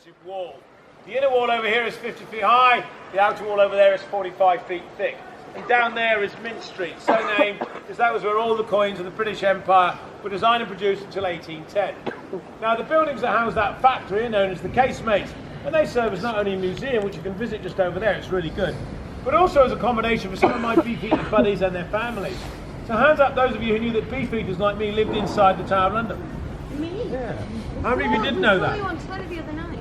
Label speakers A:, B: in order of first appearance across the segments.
A: defensive wall. The inner wall over here is 50 feet high, the outer wall over there is 45 feet thick. And down there is Mint Street, so named because that was where all the coins of the British Empire were designed and produced until 1810. Now the buildings that house that factory are known as the casemates, and they serve as not only a museum, which you can visit just over there, it's really good, but also as accommodation for some of my Beefeater buddies and their families. So hands up those of you who knew that Beefeaters like me lived inside the Tower of London.
B: Me?
A: Yeah. How many of you didn't know that?
B: I saw you on telly the other night.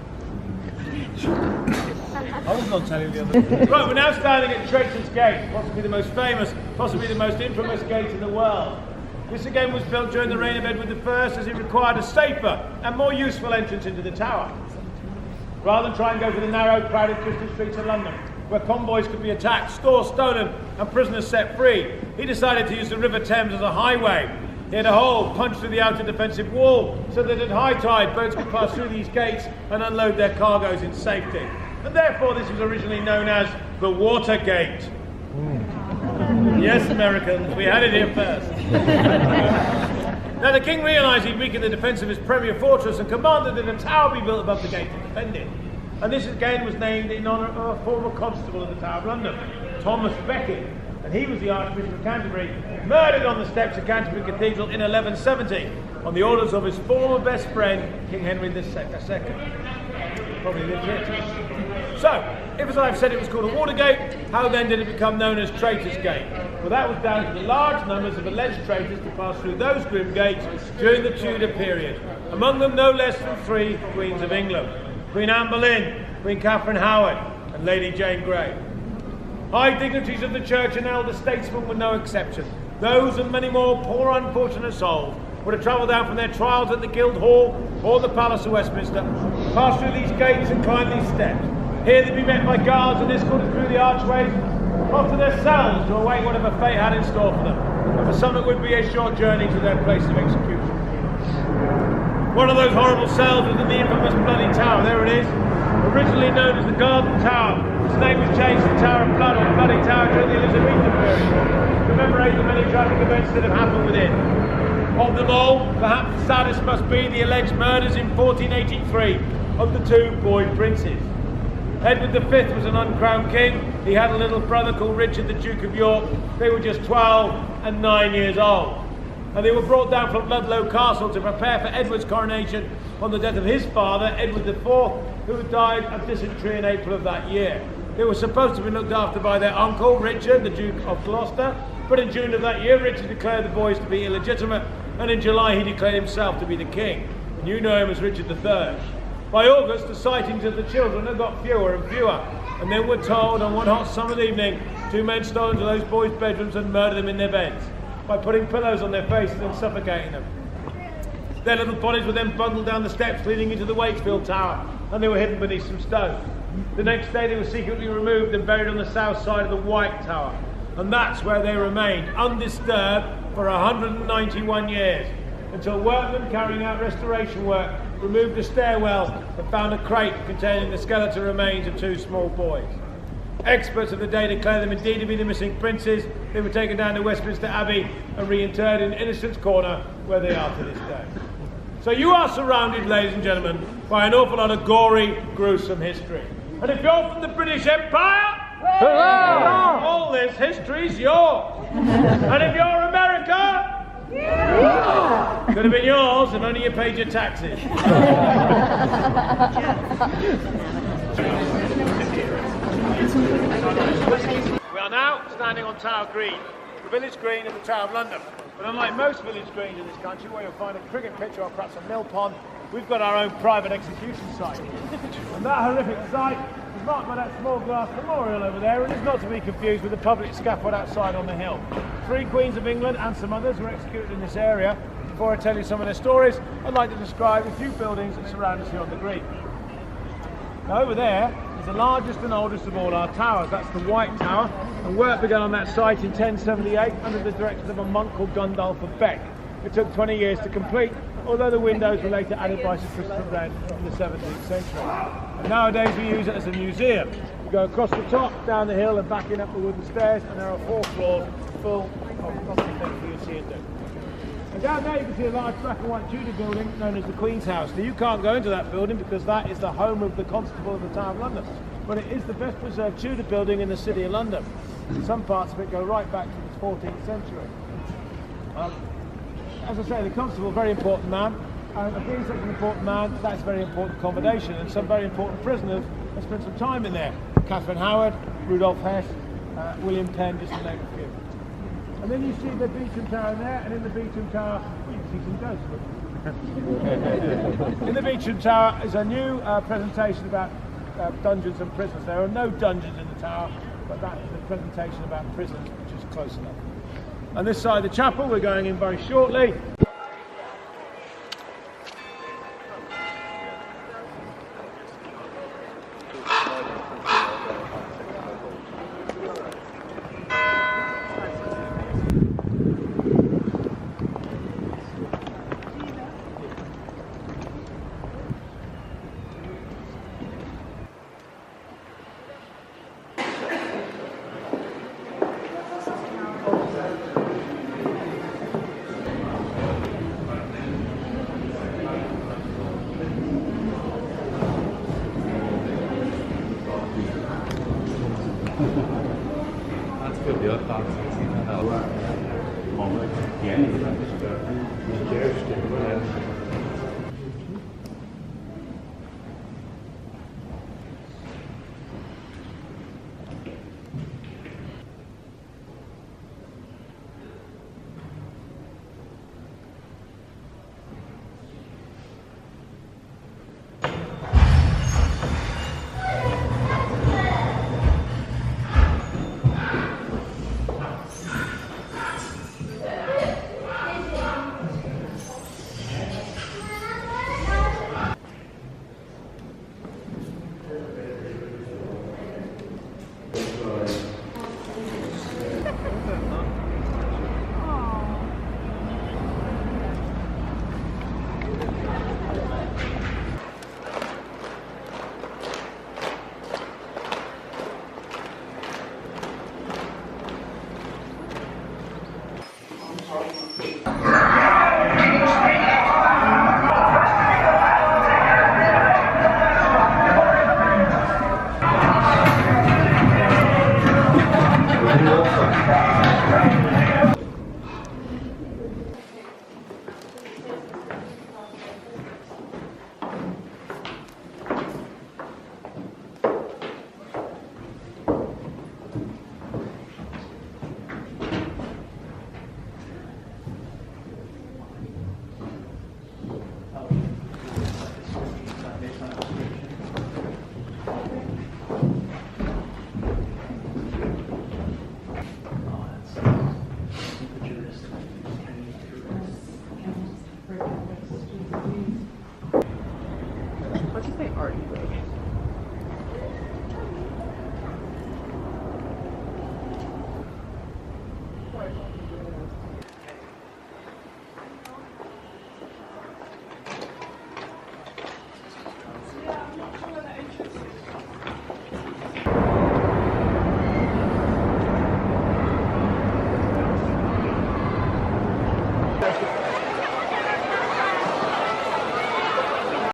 A: I wasn't on telly the other day. Right, we're now standing at Traitor's Gate, possibly the most famous, possibly the most infamous gate in the world. This again was built during the reign of Edward I as it required a safer and more useful entrance into the tower. Rather than try and go for the narrow, crowded, twisted streets of London, where convoys could be attacked, stores stolen and prisoners set free, he decided to use the River Thames as a highway. He had a hole punched through the outer defensive wall so that at high tide boats could pass through these gates and unload their cargoes in safety. And therefore this was originally known as the Watergate. Yes, Americans, we had it here first. Now the king realised he'd weakened the defence of his premier fortress and commanded that a tower be built above the gate to defend it. And this again was named in honour of a former constable of the Tower of London, Thomas Becket. And he was the Archbishop of Canterbury, murdered on the steps of Canterbury Cathedral in 1170 on the orders of his former best friend, King Henry II. Probably lived here too. So, if as I've said it was called a Watergate, how then did it become known as Traitor's Gate? Well, that was down to the large numbers of alleged traitors to pass through those grim gates during the Tudor period. Among them no less than 3 Queens of England: Queen Anne Boleyn, Queen Catherine Howard, and Lady Jane Grey. High dignitaries of the church and elder statesmen were no exception. Those and many more poor unfortunate souls would have travelled down from their trials at the Guildhall or the Palace of Westminster, passed through these gates and climbed these steps. Here they'd be met by guards and escorted through the archways, off to their cells to await whatever fate had in store for them. And for some it would be a short journey to their place of execution. One of those horrible cells was in the infamous Bloody Tower. There it is. Originally known as the Garden Tower, its name was changed to Tower of Blood or Bloody Tower during the Elizabethan period, to commemorate the many tragic events that have happened within. Of them all, perhaps the saddest must be the alleged murders in 1483 of the 2 boy princes. Edward V was an uncrowned king. He had a little brother called Richard, the Duke of York. They were just 12 and 9 years old. And they were brought down from Ludlow Castle to prepare for Edward's coronation on the death of his father, Edward IV, who had died of dysentery in April of that year. They were supposed to be looked after by their uncle, Richard, the Duke of Gloucester, but in June of that year, Richard declared the boys to be illegitimate, and in July he declared himself to be the king. And you know him as Richard III. By August, the sightings of the children had got fewer and fewer, and then we're told on one hot summer's evening, 2 men stole into those boys' bedrooms and murdered them in their beds by putting pillows on their faces and suffocating them. Their little bodies were then bundled down the steps leading into the Wakefield Tower, and they were hidden beneath some stones. The next day they were secretly removed and buried on the south side of the White Tower, and that's where they remained, undisturbed, for 191 years, until workmen carrying out restoration work removed the stairwell and found a crate containing the skeletal remains of 2 small boys. Experts of the day declare them indeed to be the missing princes. They were taken down to Westminster Abbey and reinterred in Innocents' Corner, where they are to this day. So you are surrounded, ladies and gentlemen, by an awful lot of gory, gruesome history. And if you're from the British Empire, all this history's yours. And if you're America, could have been yours if only you paid your taxes. We are now standing on Tower Green, the village green of the Tower of London. But unlike most village greens in this country, where you'll find a cricket pitch or perhaps a mill pond, we've got our own private execution site. And that horrific site is marked by that small glass memorial over there, and is not to be confused with the public scaffold outside on the hill. 3 Queens of England and some others were executed in this area. Before I tell you some of their stories, I'd like to describe a few buildings that surround us here on the green. Now over there is the largest and oldest of all our towers. That's the White Tower, and work began on that site in 1078 under the direction of a monk called Gundulph of Beck. It took 20 years to complete, although the windows were later added by Sir Christopher Wren in the 17th century. And nowadays we use it as a museum. You go across the top, down the hill and back in up the wooden stairs, and there are 4 floors full of things you see and do. And down there you can see a large black and white Tudor building known as the Queen's House. Now you can't go into that building because that is the home of the Constable of the Tower of London. But it is the best preserved Tudor building in the City of London. Some parts of it go right back to the 14th century. As I say, the Constable, very important man. And being such an important man, that's very important accommodation. And some very important prisoners have spent some time in there. Catherine Howard, Rudolph Hess, William Penn, just to name a few. And then you see the Beecham Tower there, and in the Beecham Tower, you can see some ghosts. In the Beecham Tower is a new presentation about dungeons and prisons. There are no dungeons in the tower, but that is a presentation about prisons, which is close enough. On this side of the chapel, we're going in very shortly.